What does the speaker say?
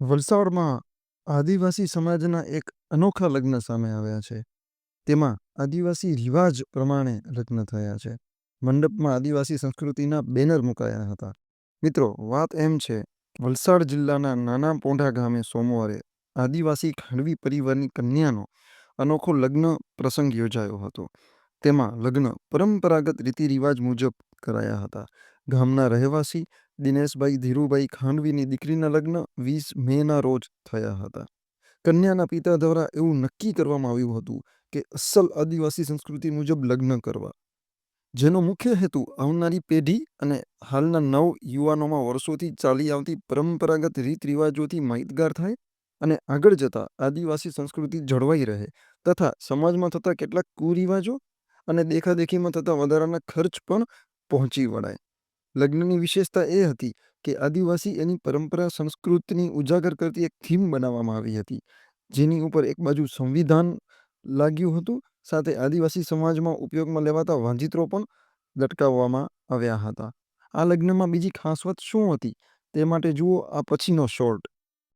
વલસાડમાં આદિવાસી સમાજના એક અનોખા લગ્ન સામે આવ્યા છે. તેમાં આદિવાસી રિવાજ પ્રમાણે લગ્ન થયા છે. મંડપમાં આદિવાસી સંસ્કૃતિના બેનર મુકાયા હતા. મિત્રો, વાત એમ છે, વલસાડ જિલ્લાના નાના પોંઢા ગામે સોમવારે આદિવાસી ખાંડવી પરિવારની કન્યાનો અનોખો લગ્ન પ્રસંગ યોજાયો હતો. તેમાં લગ્ન પરંપરાગત રીતિરિવાજ મુજબ કરાયા હતા. ગામના રહેવાસી દિનેશભાઈ ધીરુભાઈ ખાંડવીની દીકરીના લગ્ન 20 મેના રોજ થયા હતા. કન્યાના પિતા દ્વારા એવું નક્કી કરવામાં આવ્યું હતું કે અસલ આદિવાસી સંસ્કૃતિ મુજબ લગ્ન કરવા, જેનો મુખ્ય હેતુ આવનારી પેઢી અને હાલના નવ યુવાનોમાં વર્ષોથી ચાલી આવતી પરંપરાગત રીત રિવાજોથી માહિતગાર થાય અને આગળ જતા આદિવાસી સંસ્કૃતિ જળવાઈ રહે તથા સમાજમાં થતા કેટલાક કુરિવાજો અને દેખાદેખીમાં થતા વધારાના ખર્ચ પણ પહોંચી વળાય. લગ્નની વિશેષતા એ હતી કે આદિવાસી એની પરંપરા સંસ્કૃતિની ઉજાગર કરતી એક થીમ બનાવવામાં આવી હતી, જેની ઉપર એક બાજુ સંવિધાન લાગ્યું હતું, સાથે આદિવાસી સમાજમાં ઉપયોગમાં લેવાતા વાંજિત્રો પણ લટકાવવામાં આવ્યા હતા. આ લગ્નમાં બીજી ખાસ વાત શું હતી તે માટે જુઓ આ પછીનો શોર્ટ.